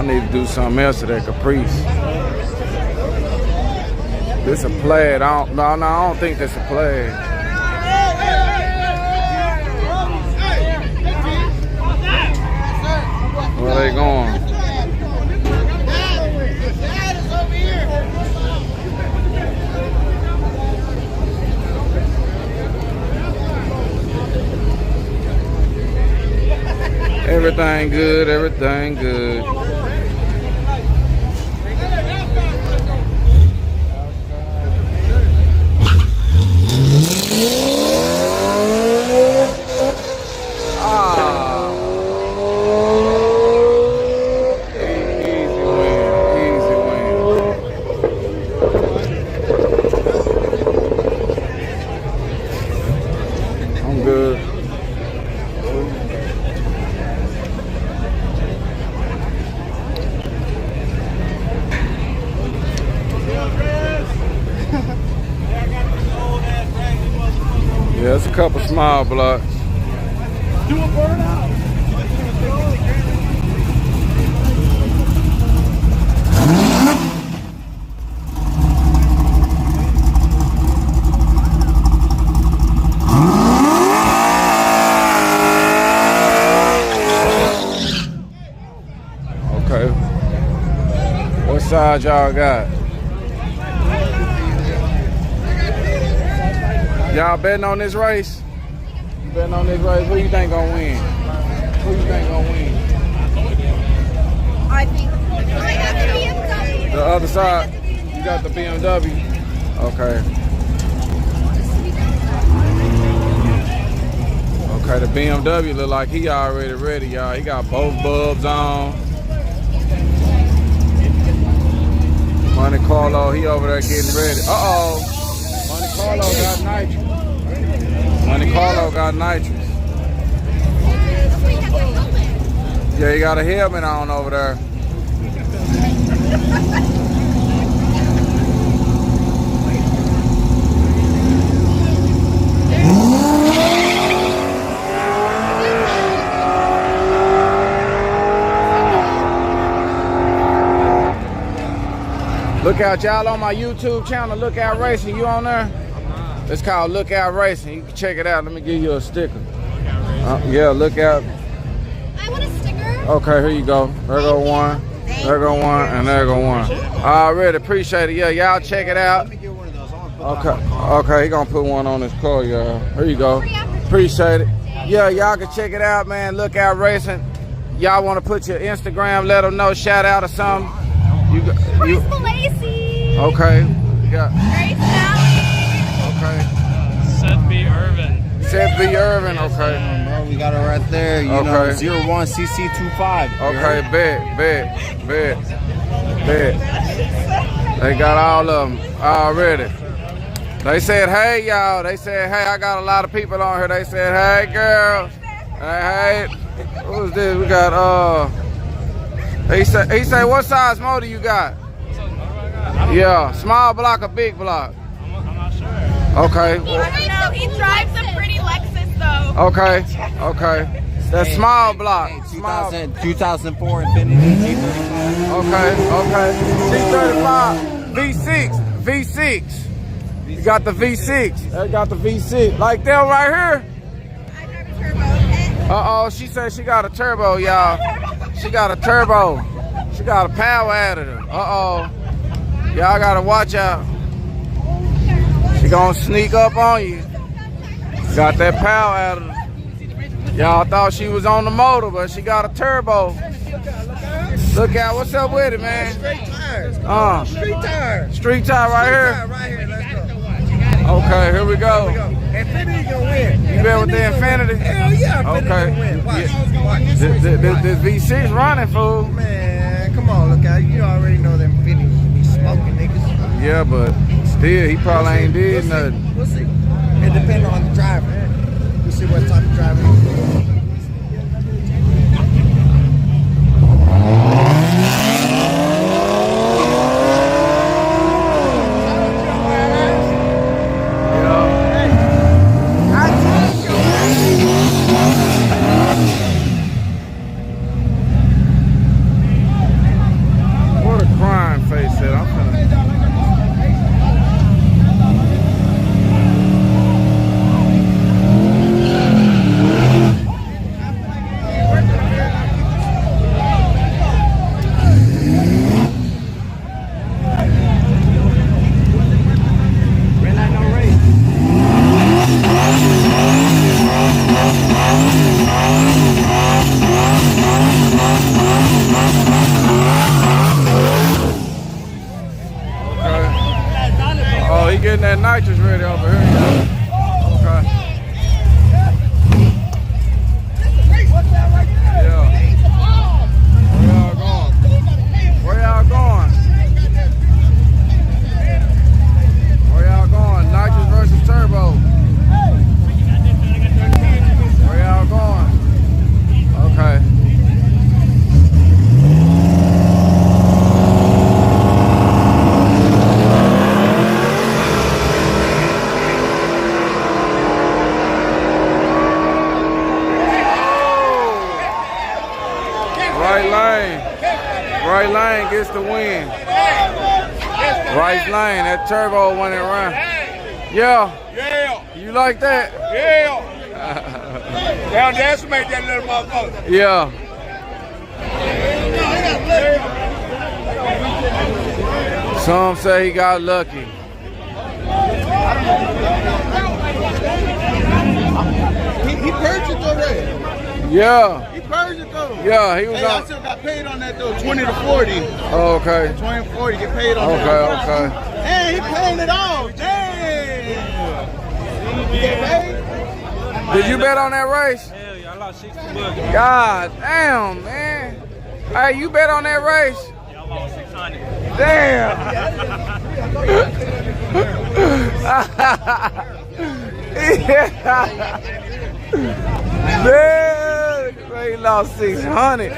need to do something else to that caprice. This a plaid. I don't think this a plaid. Where they going? Everything good, everything good. Yeah, it's a couple small blocks. Do a burnout. Okay. What side y'all got? Y'all betting on this race? You betting on this race? Who you think gonna win? Who you think gonna win? I think the other side. You got the BMW. Okay. Okay, the BMW look like he already ready, y'all. He got both bulbs on. Monte Carlo, he over there getting ready. Uh-oh. Monte Carlo got nitrous. Monte Carlo got nitrous. Yeah, he got a helmet on over there. Look out, y'all on my YouTube channel, Look Out Racing. You on there? It's called Look Out Racing. You can check it out. Let me give you a sticker. Yeah, Look Out. I want a sticker. Okay, here you go. There go one. There go one, and there go one. I already appreciate it. Yeah, y'all check it out. Okay, okay, he gonna put one on his car, y'all. Here you go. Appreciate it. Yeah, y'all can check it out, man. Look Out Racing. Y'all want to put your Instagram? Let them know. Shout out or something. Grace Lacey. Okay. You got Grace Valley. Okay. Seth B. Irvin. Seth B. Irvin. Okay. Bro, we got it right there. You know, 01CC25. Okay, bet. They got all of them already. They said, hey, y'all. They said, hey, I got a lot of people on here. They said, hey, girls. Hey. Who's this? We got, he said, what size motor you got? Yeah, small block or big block? I'm not sure. Okay. He drives a pretty Lexus, though. Okay. That's small block. 2004 Infiniti G35. V6. You got the V6. They got the V6. Like them right here. I drive a turbo. Uh-oh, she said she got a turbo, y'all. She got a turbo. She got a power additive. Uh-oh. Y'all gotta watch out. She gonna sneak up on you. Got that power additive. Y'all thought she was on the motor, but she got a turbo. Look out, what's up with it, man? Straight tires. Street tire. Street Street tire right here? right here. Let's go. Okay, here we go. Infiniti gonna win. You been with the Infiniti? Hell yeah, Infiniti Okay. gonna win. Watch. This V6 running, fool. Man, come on, look out. You already know them Infiniti be smoking niggas. Yeah, but still, he probably ain't did nothing. We'll see. It depends on the driver. We'll see what type of driver. nitrous ready over here. Okay. Yeah. Where y'all going? Where y'all going? Nitrous versus turbo. Where y'all going? Okay. Right lane gets the win. Right lane, that turbo went around. Yeah. Yeah. You like that? Yeah. Down there to make that little motherfucker. Yeah. Some say he got lucky. He purchased already. Yeah. He purchased though. Yeah, he was Hey, I on. still got paid on that though, 20 to 40. Oh, okay. 20 to 40, get paid on that. Okay. Hey, he paying it off. Damn. You get paid? Did you bet on that race? Hell yeah, I lost 60 bucks. God damn, man. Hey, you bet on that race? Yeah, I lost 600. Damn. Yeah. He lost 600.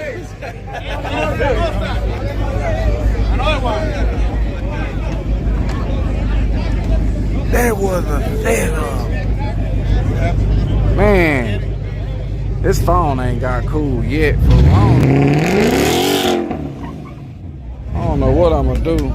That was a setup. Man, this phone ain't got cool yet, fool. I don't know what I'm gonna do.